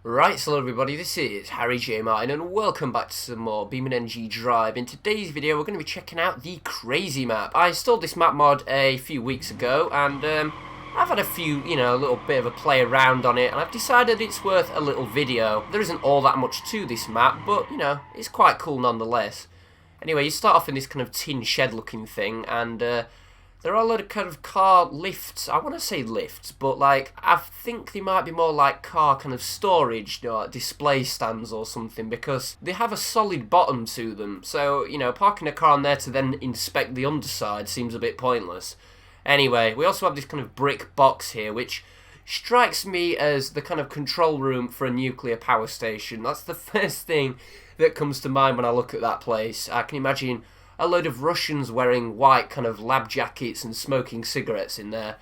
Right, so hello everybody, this is Harry J. Martin and welcome back to some more BeamNG.drive. In today's video we're going to be checking out the Crazy map. I installed this map mod a few weeks ago and I've had a few, a little bit of a play around on it and I've decided it's worth a little video. There isn't all that much to this map, but, it's quite cool nonetheless. Anyway, you start off in this kind of tin shed looking thing and there are a lot of kind of car lifts. I want to say lifts, but I think they might be more like car kind of storage, like display stands or something, because they have a solid bottom to them. So, parking a car on there to then inspect the underside seems a bit pointless. Anyway, we also have this kind of brick box here, which strikes me as the kind of control room for a nuclear power station. That's the first thing that comes to mind when I look at that place. I can imagine a load of Russians wearing white kind of lab jackets and smoking cigarettes in there.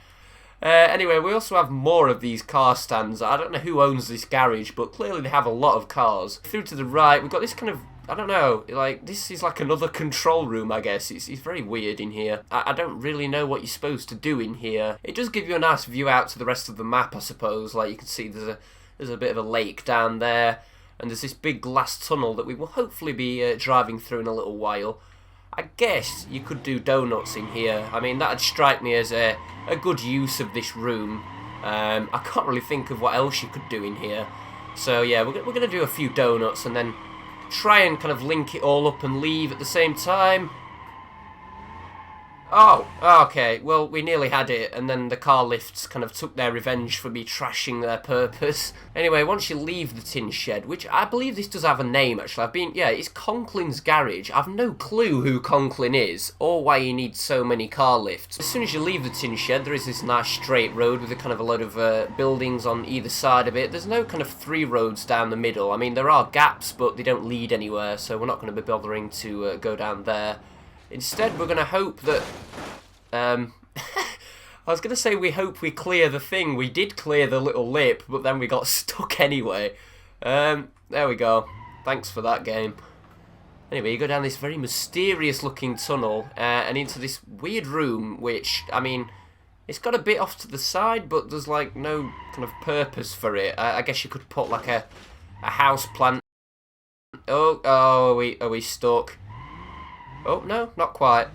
Anyway, we also have more of these car stands. I don't know who owns this garage, but clearly they have a lot of cars. Through to the right, we've got this kind of, I don't know, this is like another control room, I guess. It's very weird in here. I don't really know what you're supposed to do in here. It does give you a nice view out to the rest of the map, I suppose. Like, you can see there's a bit of a lake down there, and there's this big glass tunnel that we will hopefully be driving through in a little while. I guess you could do donuts in here. I mean, that'd strike me as a good use of this room. I can't really think of what else you could do in here. So yeah, we're going to do a few donuts and then try and kind of link it all up and leave at the same time. Oh, okay, well, we nearly had it, and then the car lifts kind of took their revenge for me trashing their purpose. Anyway, once you leave the tin shed, which I believe this does have a name, actually. It's Conklin's Garage. I've no clue who Conklin is, or why he needs so many car lifts. As soon as you leave the tin shed, there is this nice straight road with a kind of a load of buildings on either side of it. There's no kind of three roads down the middle. I mean, there are gaps, but they don't lead anywhere, so we're not going to be bothering to go down there. Instead, we're going to hope that, I was going to say we hope we clear the thing. We did clear the little lip, but then we got stuck anyway. There we go. Thanks for that, game. Anyway, you go down this very mysterious looking tunnel, and into this weird room, which, I mean, it's got a bit off to the side, but there's, no kind of purpose for it. I guess you could put, a house plant. Oh, are we stuck? Oh, no, not quite.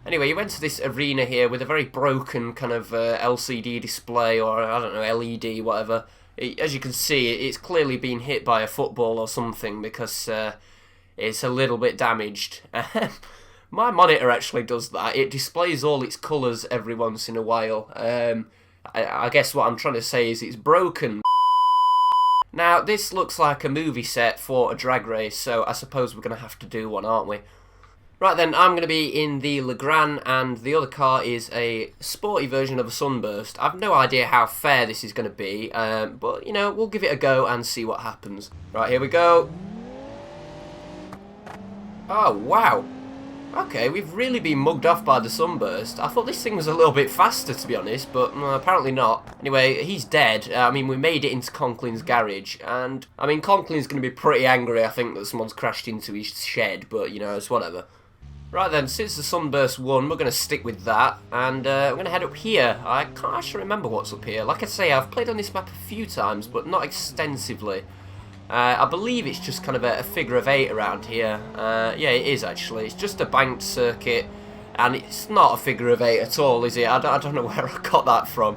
Anyway, you went to this arena here with a very broken kind of LCD display, or, I don't know, LED, whatever. As you can see, it's clearly been hit by a football or something, because it's a little bit damaged. My monitor actually does that. It displays all its colours every once in a while. I guess what I'm trying to say is it's broken. Now, this looks like a movie set for a drag race, so I suppose we're going to have to do one, aren't we? Right then, I'm going to be in the Legrand, and the other car is a sporty version of a Sunburst. I've no idea how fair this is going to be, but, we'll give it a go and see what happens. Right, here we go. Oh, wow. Okay, we've really been mugged off by the Sunburst. I thought this thing was a little bit faster, to be honest, but apparently not. Anyway, he's dead. We made it into Conklin's garage, and, Conklin's going to be pretty angry, I think, that someone's crashed into his shed, but, it's whatever. Right then, since the Sunburst won, we're going to stick with that, and we're going to head up here. I can't actually remember what's up here. Like I say, I've played on this map a few times, but not extensively. I believe it's just kind of a figure of 8 around here. Yeah, it is actually. It's just a banked circuit, and it's not a figure of 8 at all, is it? I don't know where I got that from.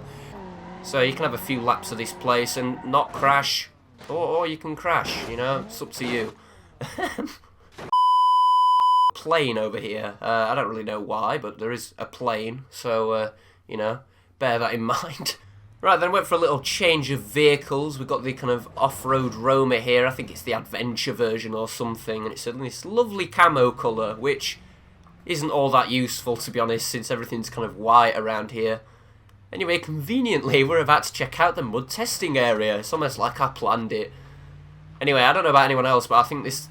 So you can have a few laps of this place and not crash, or you can crash, it's up to you. Plane over here. I don't really know why, but there is a plane, so, bear that in mind. Right, then went for a little change of vehicles. We've got the kind of off-road Roma here. I think it's the adventure version or something, and it's in this lovely camo colour, which isn't all that useful, to be honest, since everything's kind of white around here. Anyway, conveniently, we're about to check out the mud testing area. It's almost like I planned it. Anyway, I don't know about anyone else, but I think this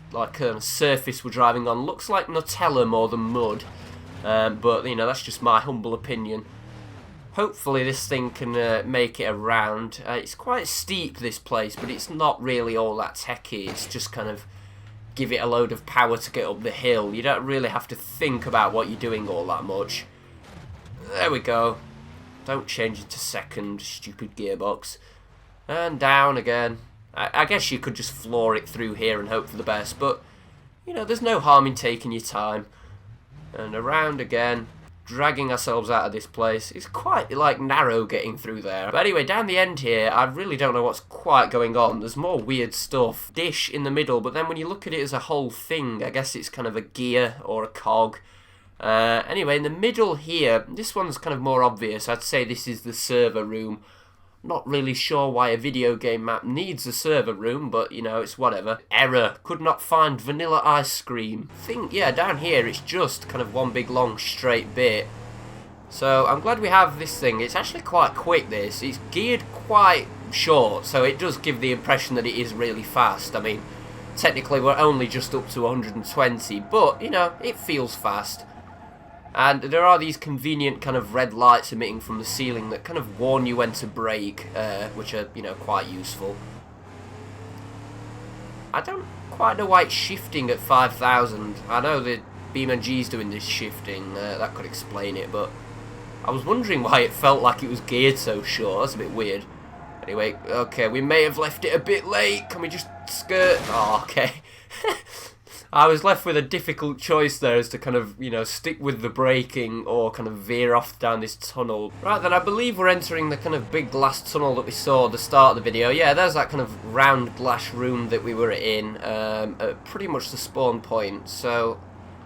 surface we're driving on looks like Nutella more than mud. But, that's just my humble opinion. Hopefully this thing can make it around. It's quite steep, this place, but it's not really all that techy. It's just kind of give it a load of power to get up the hill. You don't really have to think about what you're doing all that much. There we go. Don't change it to second, stupid gearbox. And down again. I guess you could just floor it through here and hope for the best, but, you know, there's no harm in taking your time. And around again, dragging ourselves out of this place. It's quite, like, narrow getting through there. But anyway, down the end here, I really don't know what's quite going on. There's more weird stuff. Dish in the middle, but then when you look at it as a whole thing, I guess it's kind of a gear or a cog. Anyway, in the middle here, this one's kind of more obvious. I'd say this is the server room. Not really sure why a video game map needs a server room, but, you know, it's whatever. Error. Could not find vanilla ice cream. Yeah, down here it's just kind of one big long straight bit. So I'm glad we have this thing. It's actually quite quick, this. It's geared quite short, so it does give the impression that it is really fast. I mean, technically we're only just up to 120, but, you know, it feels fast. And there are these convenient kind of red lights emitting from the ceiling that kind of warn you when to brake, which are, you know, quite useful. I don't quite know why it's shifting at 5,000. I know the BeamNG's doing this shifting, that could explain it, but I was wondering why it felt like it was geared so short. That's a bit weird. Anyway, okay, we may have left it a bit late. Can we just skirt? Oh, okay. I was left with a difficult choice there as to kind of, you know, stick with the braking or kind of veer off down this tunnel. Right then, I believe we're entering the kind of big glass tunnel that we saw at the start of the video. Yeah, there's that kind of round glass room that we were in, at pretty much the spawn point. So,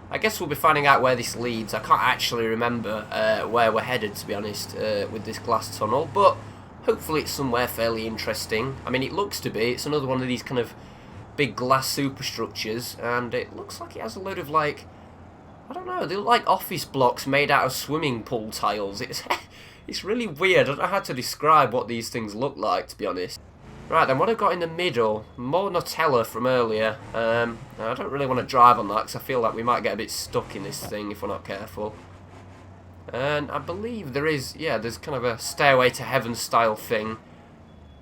I guess we'll be finding out where this leads. I can't actually remember where we're headed, to be honest, with this glass tunnel. But, hopefully it's somewhere fairly interesting. I mean, it looks to be. It's another one of these kind of big glass superstructures, and it looks like it has a load of, like, I don't know, they look like office blocks made out of swimming pool tiles. It's really weird. I don't know how to describe what these things look like, to be honest. Right, then what I've got in the middle, more Nutella from earlier. I don't really want to drive on that because I feel like we might get a bit stuck in this thing if we're not careful. And I believe there is, yeah, there's kind of a Stairway to Heaven style thing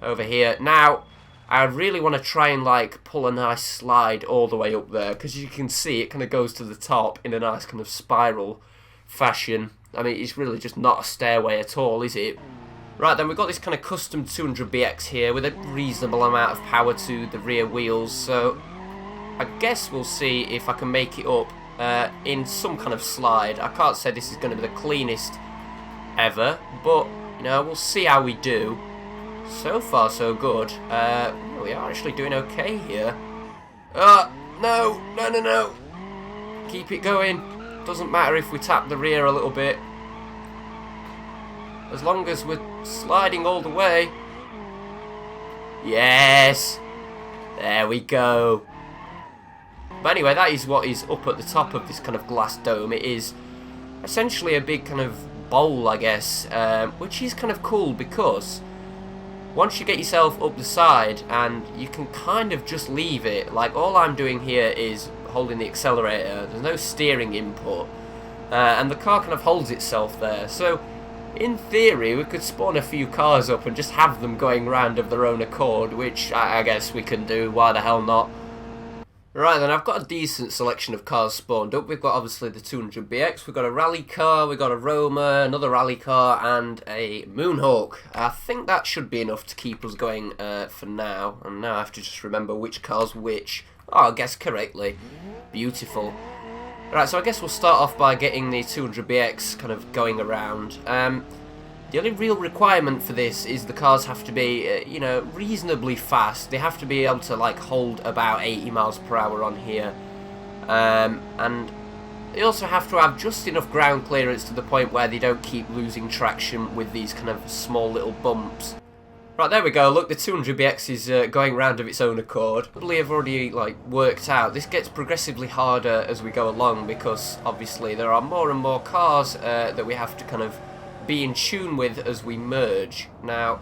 over here. Now, I really want to try and, like, pull a nice slide all the way up there, because you can see it kind of goes to the top in a nice kind of spiral fashion. I mean, it's really just not a stairway at all, is it? Right, then we've got this kind of custom 200BX here with a reasonable amount of power to the rear wheels, so I guess we'll see if I can make it up in some kind of slide. I can't say this is going to be the cleanest ever, but, you know, we'll see how we do. So far, so good. We are actually doing okay here. No. Keep it going. Doesn't matter if we tap the rear a little bit. As long as we're sliding all the way. Yes! There we go. But anyway, that is what is up at the top of this kind of glass dome. It is essentially a big kind of bowl, I guess, which is kind of cool because once you get yourself up the side and you can kind of just leave it, like all I'm doing here is holding the accelerator, there's no steering input, and the car kind of holds itself there. So in theory we could spawn a few cars up and just have them going round of their own accord, which I guess we can do, why the hell not. Right then, I've got a decent selection of cars spawned up. We've got obviously the 200BX, we've got a rally car, we've got a Roma, another rally car, and a Moonhawk. I think that should be enough to keep us going for now. And now I have to just remember which car's which. Oh, I guess correctly. Beautiful. Right, so I guess we'll start off by getting the 200BX kind of going around. The only real requirement for this is the cars have to be, you know, reasonably fast. They have to be able to, like, hold about 80 miles per hour on here. And they also have to have just enough ground clearance to the point where they don't keep losing traction with these kind of small little bumps. Right, there we go. Look, the 200BX is going round of its own accord. Probably I've already, like, worked out. This gets progressively harder as we go along because, obviously, there are more and more cars that we have to kind of be in tune with as we merge. Now,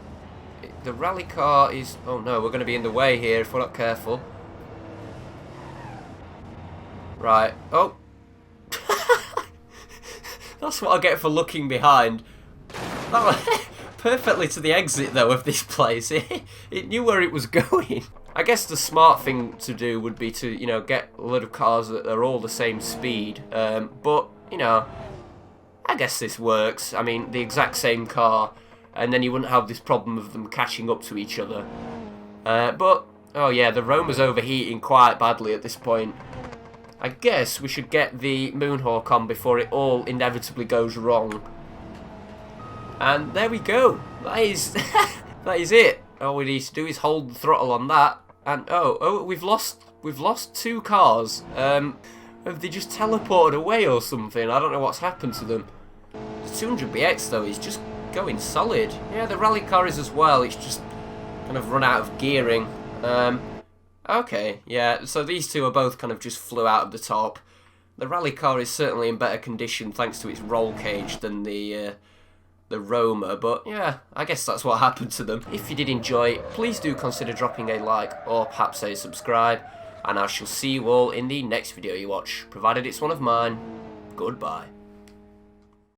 the rally car is... oh no, we're going to be in the way here if we're not careful. Right. Oh. That's what I get for looking behind. That was perfectly to the exit, though, of this place. It knew where it was going. I guess the smart thing to do would be to, you know, get a lot of cars that are all the same speed. But, you know, I guess this works. I mean, the exact same car, and then you wouldn't have this problem of them catching up to each other. But, Oh yeah, the Romer's overheating quite badly at this point. I guess we should get the Moonhawk on before it all inevitably goes wrong. And there we go. That is that is it. All we need to do is hold the throttle on that. And oh, we've lost 2 cars. Have they just teleported away or something? I don't know what's happened to them. The 200BX though is just going solid. Yeah, the rally car is as well. It's just kind of run out of gearing. Okay, yeah, so these two are both kind of just flew out of the top. The rally car is certainly in better condition thanks to its roll cage than the Romer, but yeah, I guess that's what happened to them. If you did enjoy it, please do consider dropping a like or perhaps a subscribe, and I shall see you all in the next video you watch, provided it's one of mine. Goodbye.